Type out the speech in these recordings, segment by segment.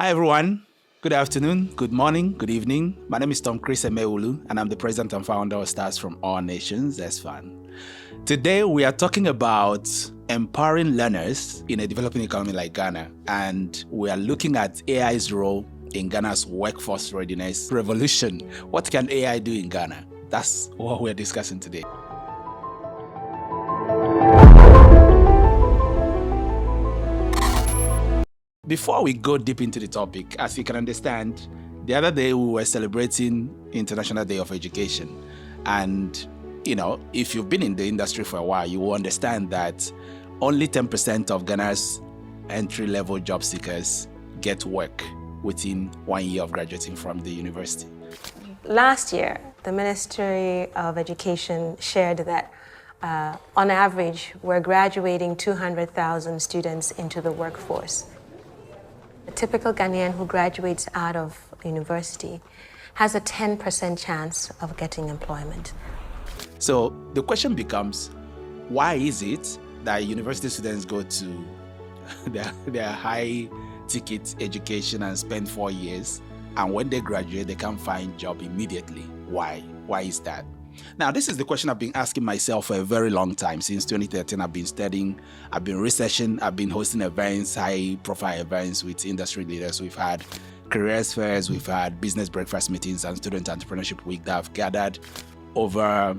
Hi everyone, good afternoon, good morning, good evening. My name is Chris Emewulu and I'm the president and founder of Stars from All Nations, SFAN. Today we are talking about empowering learners in a developing economy like Ghana, and we are looking at AI's role in Ghana's workforce readiness revolution. What can AI do in Ghana? That's what we're discussing today. Before we go deep into the topic, as you can understand, the other day we were celebrating International Day of Education. And, if you've been in the industry for a while, you will understand that only 10% of Ghana's entry-level job seekers get work within 1 year of graduating from the university. Last year, the Ministry of Education shared that on average, we're graduating 200,000 students into the workforce. A typical Ghanaian who graduates out of university has a 10% chance of getting employment. So the question becomes, why is it that university students go to their high-ticket education and spend 4 years, and when they graduate, they can't find a job immediately? Why? Why is that? Now, this is the question I've been asking myself for a very long time. Since 2013, I've been studying, I've been researching, I've been hosting events, high-profile events with industry leaders. We've had careers fairs, we've had business breakfast meetings and student entrepreneurship week that have gathered over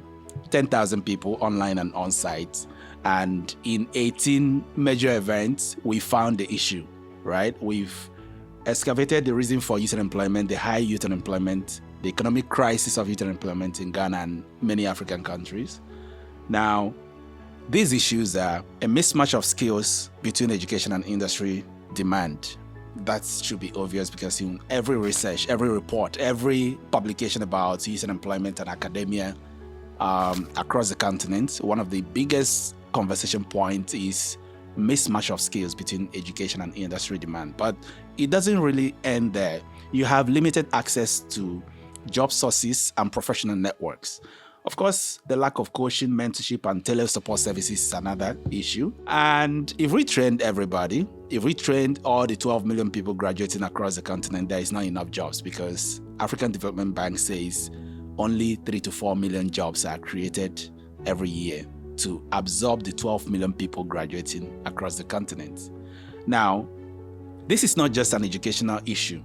10,000 people online and on-site. And in 18 major events, we found the issue, right? We've excavated the reason for youth unemployment, the high youth unemployment, the economic crisis of youth unemployment in Ghana and many African countries. Now, these issues are a mismatch of skills between education and industry demand. That should be obvious because in every research, every report, every publication about youth unemployment and academia across the continent, one of the biggest conversation points is mismatch of skills between education and industry demand. But it doesn't really end there. You have limited access to job sources and professional networks. Of course, the lack of coaching, mentorship, and tailored support services is another issue. And if we trained everybody, if we trained all the 12 million people graduating across the continent, there is not enough jobs because African Development Bank says only 3 to 4 million jobs are created every year to absorb the 12 million people graduating across the continent. Now, this is not just an educational issue.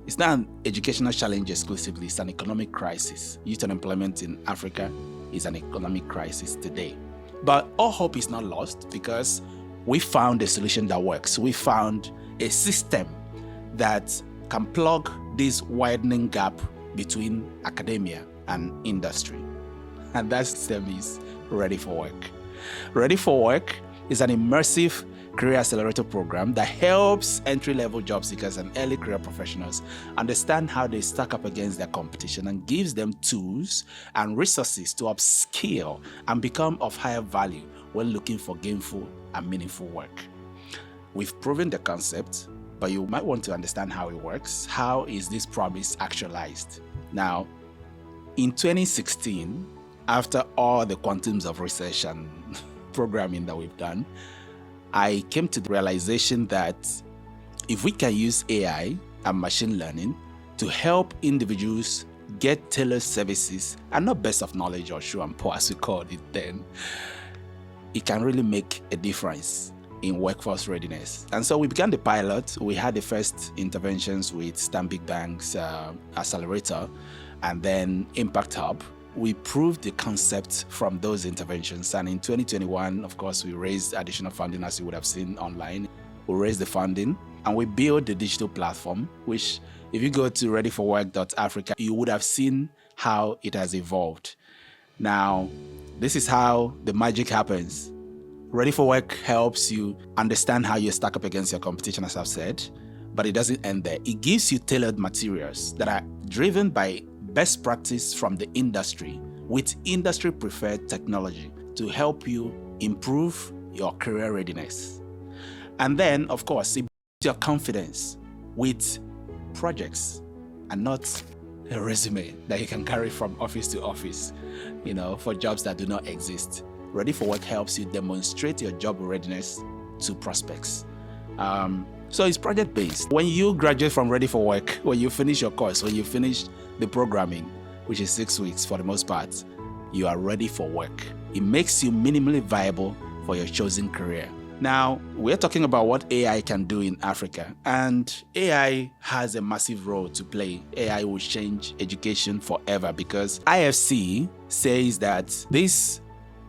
It's not an educational challenge exclusively, it's an economic crisis. Youth unemployment in Africa is an economic crisis today. But all hope is not lost because we found a solution that works. We found a system that can plug this widening gap between academia and industry. And that system is Ready4Work. Ready4Work is an immersive career accelerator program that helps entry-level job seekers and early career professionals understand how they stack up against their competition and gives them tools and resources to upskill and become of higher value when looking for gainful and meaningful work. We've proven the concept, but you might want to understand how it works. How is this promise actualized? Now, in 2016, after all the quantums of research and programming that we've done, I came to the realization that if we can use AI and machine learning to help individuals get tailored services and not best of knowledge or show and pour as we called it then, it can really make a difference in workforce readiness. And so we began the pilot. We had the first interventions with Stanbic Bank's Accelerator and then Impact Hub. We proved the concept from those interventions, and in 2021, of course, we raised additional funding, as you would have seen online. We raised the funding and we built the digital platform, which if you go to readyforwork.africa, you would have seen how it has evolved. Now, this is how the magic happens. Ready4Work helps you understand how you stack up against your competition, as I've said, but it doesn't end there. It gives you tailored materials that are driven by best practice from the industry with industry-preferred technology to help you improve your career readiness. And then, of course, it builds your confidence with projects and not a resume that you can carry from office to office, for jobs that do not exist. Ready4Work helps you demonstrate your job readiness to prospects. So it's project-based. When you graduate from Ready for Work, when you finish your course, when you finish the programming, which is 6 weeks for the most part, you are ready for work. It makes you minimally viable for your chosen career. Now, we're talking about what AI can do in Africa, and AI has a massive role to play. AI will change education forever because IFC says that this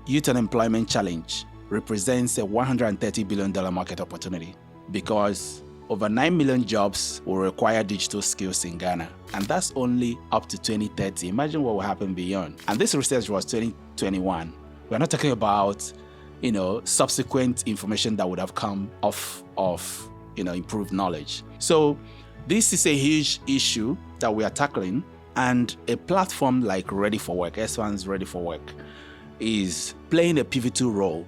youth unemployment challenge represents a $130 billion market opportunity because over 9 million jobs will require digital skills in Ghana, and that's only up to 2030. Imagine what will happen beyond. And this research was 2021. We're not talking about subsequent information that would have come off of improved knowledge. So this is a huge issue that we are tackling, and a platform like Ready4Work, SFAN's Ready4Work, is playing a pivotal role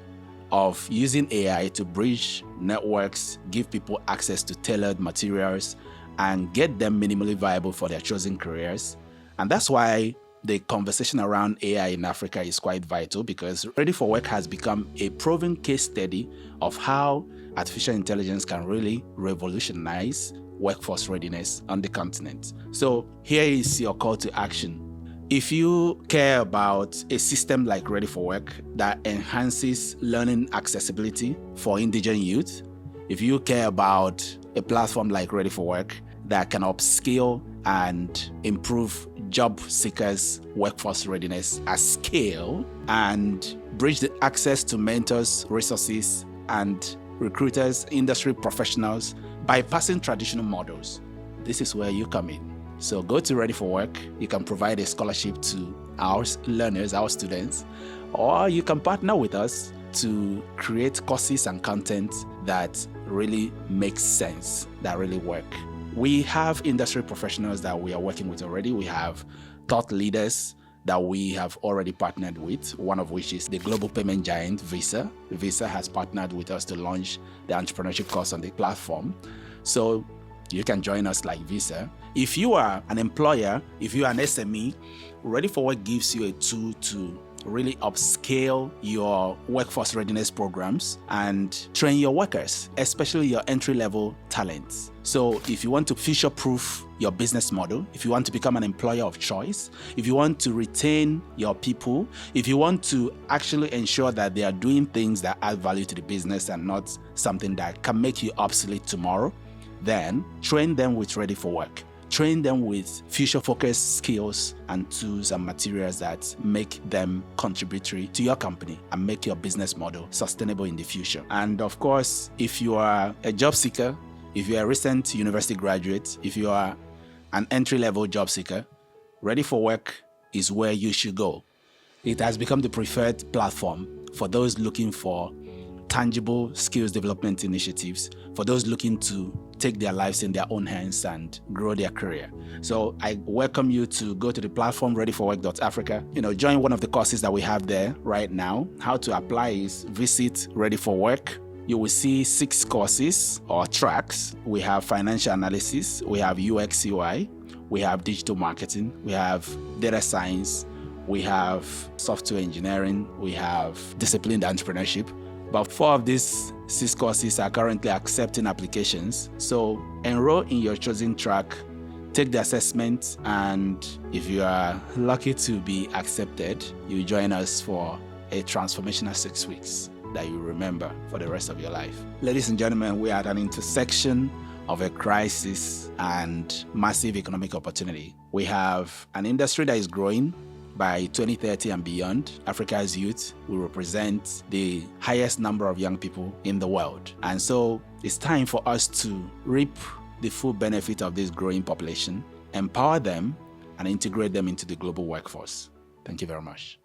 of using AI to bridge networks, give people access to tailored materials, and get them minimally viable for their chosen careers. And that's why the conversation around AI in Africa is quite vital, because Ready4Work has become a proven case study of how artificial intelligence can really revolutionize workforce readiness on the continent. So here is your call to action. If you care about a system like Ready4Work that enhances learning accessibility for indigenous youth, if you care about a platform like Ready4Work that can upskill and improve job seekers' workforce readiness at scale and bridge the access to mentors, resources, and recruiters, industry professionals, bypassing traditional models, this is where you come in. So go to Ready4Work. You can provide a scholarship to our learners, our students, or you can partner with us to create courses and content that really makes sense, that really work. We have industry professionals that we are working with already. We have thought leaders that we have already partnered with, one of which is the global payment giant Visa. Visa has partnered with us to launch the entrepreneurship course on the platform. So you can join us like Visa. If you are an employer, if you are an SME, Ready4Work gives you a tool to really upscale your workforce readiness programs and train your workers, especially your entry-level talents. So if you want to future-proof your business model, if you want to become an employer of choice, if you want to retain your people, if you want to actually ensure that they are doing things that add value to the business and not something that can make you obsolete tomorrow, then train them with Ready4Work. Train them with future-focused skills and tools and materials that make them contributory to your company and make your business model sustainable in the future. And of course, if you are a job seeker, if you are a recent university graduate, if you are an entry-level job seeker, Ready4Work is where you should go. It has become the preferred platform for those looking for tangible skills development initiatives, for those looking to take their lives in their own hands and grow their career. So I welcome you to go to the platform readyforwork.africa. Join one of the courses that we have there right now. How to apply is visit Ready4Work. You will see 6 courses or tracks. We have financial analysis, we have UX UI, we have digital marketing, we have data science, we have software engineering, we have disciplined entrepreneurship. About 4 of these 6 courses are currently accepting applications. So enroll in your chosen track, take the assessment, and if you are lucky to be accepted, you join us for a transformational 6 weeks that you remember for the rest of your life. Ladies and gentlemen, we are at an intersection of a crisis and massive economic opportunity. We have an industry that is growing. By 2030 and beyond, Africa's youth will represent the highest number of young people in the world. And so it's time for us to reap the full benefit of this growing population, empower them, and integrate them into the global workforce. Thank you very much.